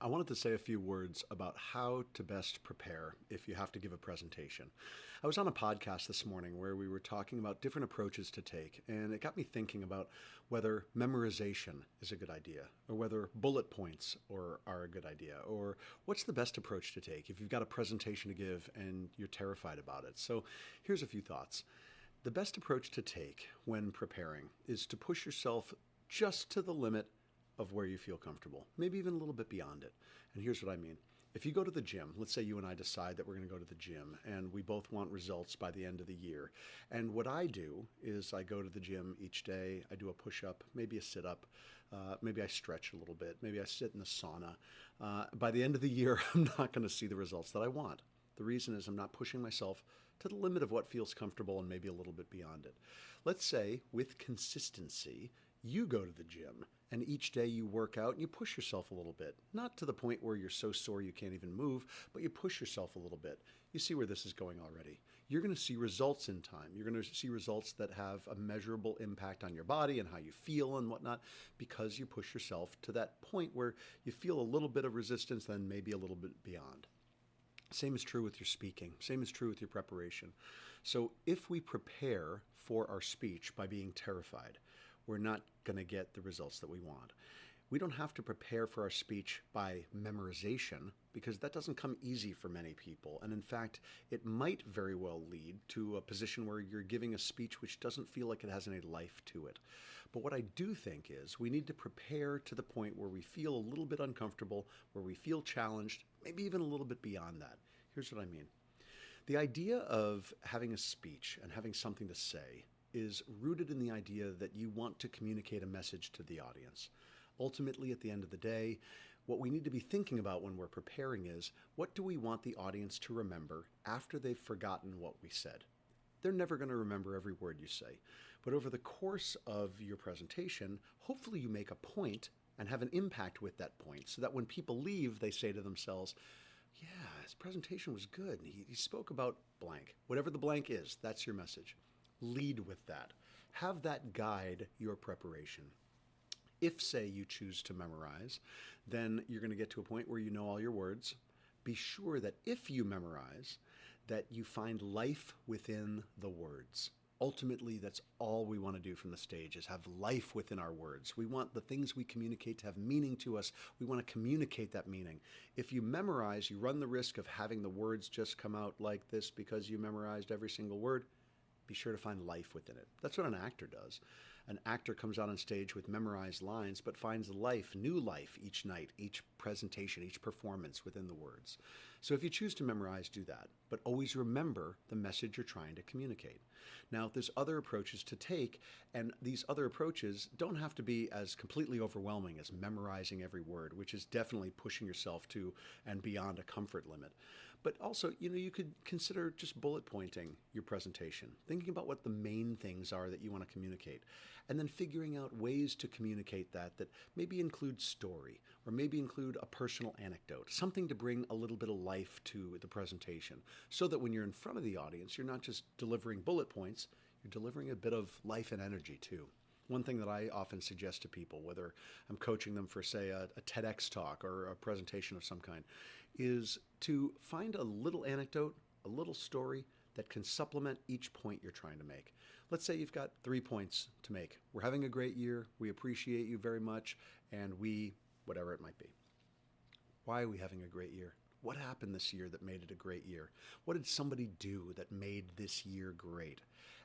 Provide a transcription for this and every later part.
I wanted to say a few words about how to best prepare if you have to give a presentation. I was on a podcast this morning where we were talking about different approaches to take, and it got me thinking about whether memorization is a good idea, or whether bullet points are a good idea, or what's the best approach to take if you've got a presentation to give and you're terrified about it. So here's a few thoughts. The best approach to take when preparing is to push yourself just to the limit of where you feel comfortable, maybe even a little bit beyond it. And here's what I mean. If you go to the gym, let's say you and I decide that we're going to go to the gym and we both want results by the end of the year. And what I do is I go to the gym each day, I do a push-up, maybe a sit-up, maybe I stretch a little bit, maybe I sit in the sauna. By the end of the year, I'm not going to see the results that I want. The reason is I'm not pushing myself to the limit of what feels comfortable and maybe a little bit beyond it. Let's say with consistency, you go to the gym and each day you work out and you push yourself a little bit, not to the point where you're so sore you can't even move, but you push yourself a little bit. You see where this is going already. You're going to see results in time. You're going to see results that have a measurable impact on your body and how you feel and whatnot, because you push yourself to that point where you feel a little bit of resistance, then maybe a little bit beyond. Same is true with your speaking. Same is true with your preparation. So if we prepare for our speech by being terrified, we're not going to get the results that we want. We don't have to prepare for our speech by memorization, because that doesn't come easy for many people. And in fact, it might very well lead to a position where you're giving a speech which doesn't feel like it has any life to it. But what I do think is we need to prepare to the point where we feel a little bit uncomfortable, where we feel challenged, maybe even a little bit beyond that. Here's what I mean. The idea of having a speech and having something to say is rooted in the idea that you want to communicate a message to the audience. Ultimately, at the end of the day, what we need to be thinking about when we're preparing is, what do we want the audience to remember after they've forgotten what we said? They're never going to remember every word you say. But over the course of your presentation, hopefully you make a point and have an impact with that point, so that when people leave, they say to themselves, yeah, his presentation was good. He spoke about blank. Whatever the blank is, that's your message. Lead with that. Have that guide your preparation. If, say, you choose to memorize, then you're going to get to a point where you know all your words. Be sure that if you memorize, that you find life within the words. Ultimately, that's all we want to do from the stage, is have life within our words. We want the things we communicate to have meaning to us. We want to communicate that meaning. If you memorize, you run the risk of having the words just come out like this because you memorized every single word. Be sure to find life within it. That's what an actor does. An actor comes out on stage with memorized lines, but finds life, new life each night, each presentation, each performance within the words. So if you choose to memorize, do that. But always remember the message you're trying to communicate. Now, there's other approaches to take, and these other approaches don't have to be as completely overwhelming as memorizing every word, which is definitely pushing yourself to and beyond a comfort limit. But also, you could consider just bullet pointing your presentation, thinking about what the main things are that you want to communicate, and then figuring out ways to communicate that maybe include story, or maybe include a personal anecdote, something to bring a little bit of life to the presentation, so that when you're in front of the audience, you're not just delivering bullet points, you're delivering a bit of life and energy too. One thing that I often suggest to people, whether I'm coaching them for, say, a TEDx talk or a presentation of some kind, is to find a little anecdote, a little story that can supplement each point you're trying to make. Let's say you've got 3 points to make. We're having a great year. We appreciate you very much. And whatever it might be. Why are we having a great year? What happened this year that made it a great year? What did somebody do that made this year great?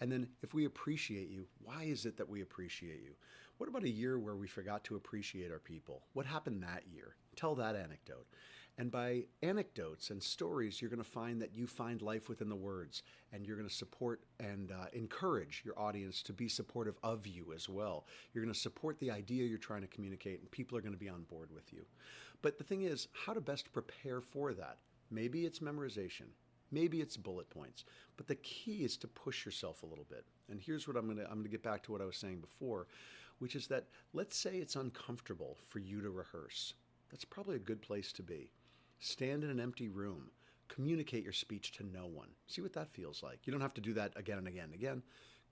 And then if we appreciate you, why is it that we appreciate you? What about a year where we forgot to appreciate our people? What happened that year? Tell that anecdote. And by anecdotes and stories, you're going to find that you find life within the words, and you're going to support and encourage your audience to be supportive of you as well. You're going to support the idea you're trying to communicate, and people are going to be on board with you. But the thing is, how to best prepare for that? Maybe it's memorization. Maybe it's bullet points. But the key is to push yourself a little bit. And here's what I'm going to get back to what I was saying before, which is that let's say it's uncomfortable for you to rehearse. That's probably a good place to be. Stand in an empty room. Communicate your speech to no one. See what that feels like. You don't have to do that again and again and again.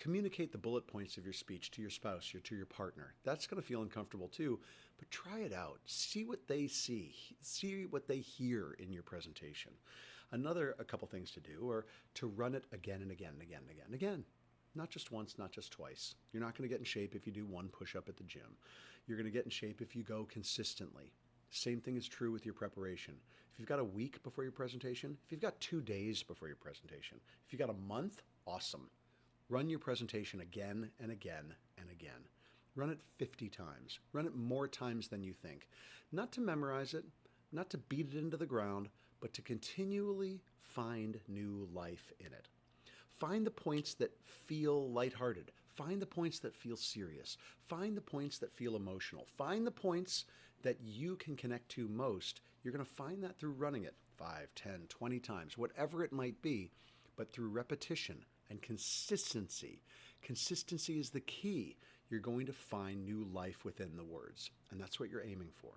Communicate the bullet points of your speech to your spouse or to your partner. That's going to feel uncomfortable too, but try it out. See what they see what they hear in your presentation. A couple things to do are to run it again and again and again and again and again. Not just once, not just twice. You're not going to get in shape if you do one push-up at the gym. You're going to get in shape if you go consistently. Same thing is true with your preparation. If you've got a week before your presentation, if you've got 2 days before your presentation, if you've got a month, awesome. Run your presentation again and again and again. Run it 50 times. Run it more times than you think. Not to memorize it, not to beat it into the ground, but to continually find new life in it. Find the points that feel lighthearted. Find the points that feel serious. Find the points that feel emotional. Find the points that you can connect to most. You're going to find that through running it 5, 10, 20 times, whatever it might be, but through repetition and consistency. Consistency is the key. You're going to find new life within the words, and that's what you're aiming for.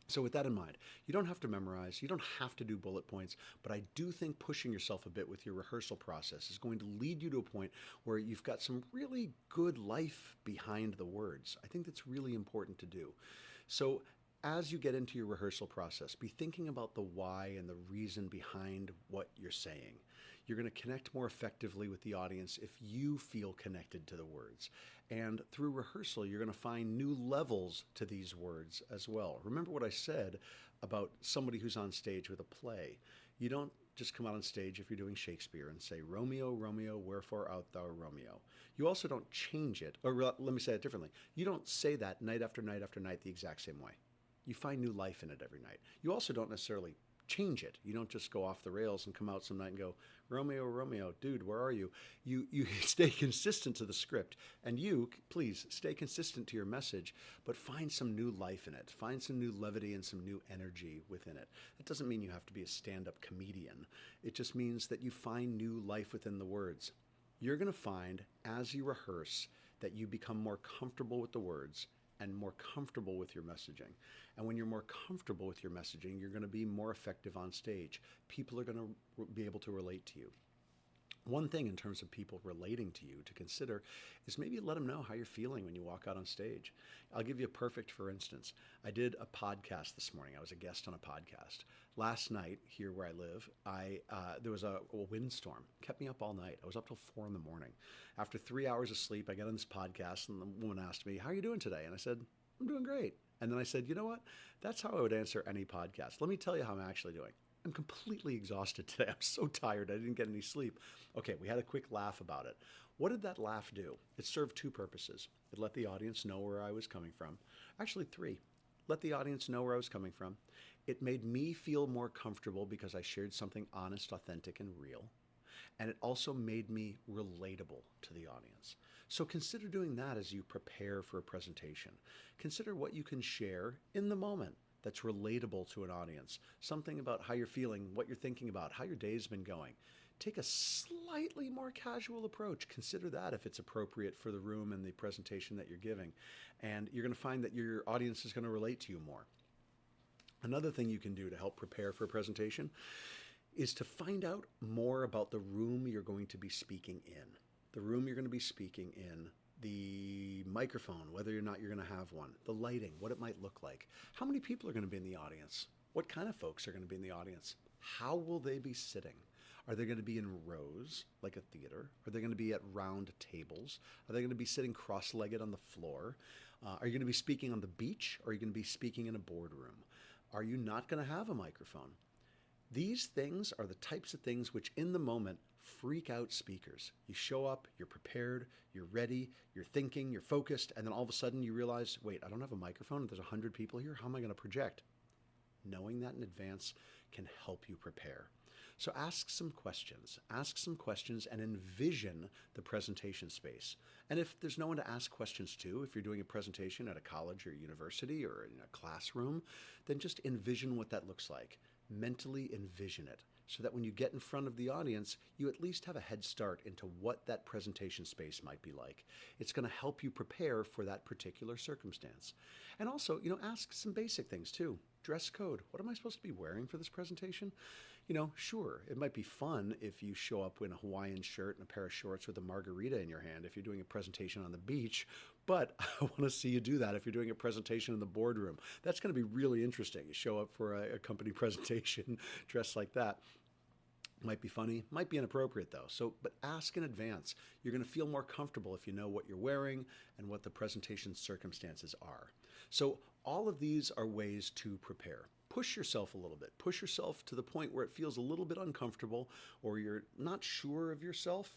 So with that in mind, you don't have to memorize, you don't have to do bullet points, but I do think pushing yourself a bit with your rehearsal process is going to lead you to a point where you've got some really good life behind the words. I think that's really important to do. So as you get into your rehearsal process, be thinking about the why and the reason behind what you're saying. You're going to connect more effectively with the audience if you feel connected to the words. And through rehearsal, you're going to find new levels to these words as well. Remember what I said about somebody who's on stage with a play. You don't just come out on stage if you're doing Shakespeare and say, Romeo, Romeo, wherefore art thou Romeo? You also don't change it, or let me say it differently. You don't say that night after night after night the exact same way. You find new life in it every night. You also don't necessarily change it. You don't just go off the rails and come out some night and go, Romeo, Romeo, dude, where are you? You stay consistent to the script, and you, please, stay consistent to your message, but find some new life in it. Find some new levity and some new energy within it. That doesn't mean you have to be a stand-up comedian. It just means that you find new life within the words. You're going to find, as you rehearse, that you become more comfortable with the words and more comfortable with your messaging. And when you're more comfortable with your messaging, you're going to be more effective on stage. People are going to be able to relate to you. One thing in terms of people relating to you to consider is maybe let them know how you're feeling when you walk out on stage. I'll give you a perfect for instance. I did a podcast this morning. I was a guest on a podcast. Last night, here where I live, there was a windstorm. It kept me up all night. I was up till 4 in the morning. After 3 hours of sleep, I got on this podcast and the woman asked me, how are you doing today? And I said, I'm doing great. And then I said, you know what? That's how I would answer any podcast. Let me tell you how I'm actually doing. I'm completely exhausted today. I'm so tired. I didn't get any sleep. Okay, we had a quick laugh about it. What did that laugh do? It served 2 purposes. It let the audience know where I was coming from. Actually, 3. Let the audience know where I was coming from. It made me feel more comfortable because I shared something honest, authentic, and real. And it also made me relatable to the audience. So consider doing that as you prepare for a presentation. Consider what you can share in the moment that's relatable to an audience. Something about how you're feeling, what you're thinking about, how your day's been going. Take a slightly more casual approach. Consider that if it's appropriate for the room and the presentation that you're giving. And you're going to find that your audience is going to relate to you more. Another thing you can do to help prepare for a presentation is to find out more about the room you're going to be speaking in. The room you're going to be speaking in, the microphone, whether or not you're going to have one, the lighting, what it might look like. How many people are going to be in the audience? What kind of folks are going to be in the audience? How will they be sitting? Are they going to be in rows like a theater? Are they going to be at round tables? Are they going to be sitting cross-legged on the floor? Are you going to be speaking on the beach? Or are you going to be speaking in a boardroom? Are you not going to have a microphone? These things are the types of things which in the moment freak out speakers. You show up, you're prepared, you're ready, you're thinking, you're focused, and then all of a sudden you realize, wait, I don't have a microphone, there's 100 people here, how am I going to project? Knowing that in advance can help you prepare. So ask some questions and envision the presentation space. And if there's no one to ask questions to, if you're doing a presentation at a college or university or in a classroom, then just envision what that looks like. Mentally envision it so that when you get in front of the audience, you at least have a head start into what that presentation space might be like. It's going to help you prepare for that particular circumstance. And also, ask some basic things too. Dress code. What am I supposed to be wearing for this presentation? Sure, it might be fun if you show up in a Hawaiian shirt and a pair of shorts with a margarita in your hand if you're doing a presentation on the beach, but I want to see you do that if you're doing a presentation in the boardroom. That's going to be really interesting. You show up for a company presentation dressed like that. Might be funny, might be inappropriate though. But ask in advance. You're going to feel more comfortable if you know what you're wearing and what the presentation circumstances are. So all of these are ways to prepare. Push yourself a little bit. Push yourself to the point where it feels a little bit uncomfortable or you're not sure of yourself.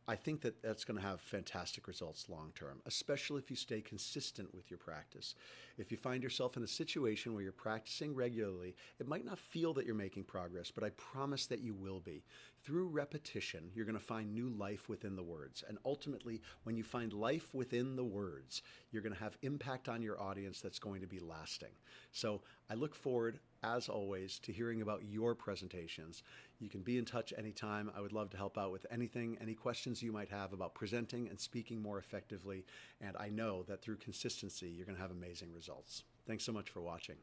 I think that that's going to have fantastic results long term, especially if you stay consistent with your practice. If you find yourself in a situation where you're practicing regularly, it might not feel that you're making progress, but I promise that you will be. Through repetition, you're going to find new life within the words. And ultimately, when you find life within the words, you're going to have impact on your audience that's going to be lasting. So I look forward, as always, to hearing about your presentations. You can be in touch anytime. I would love to help out with anything, any questions you might have about presenting and speaking more effectively. And I know that through consistency, you're going to have amazing results. Thanks so much for watching.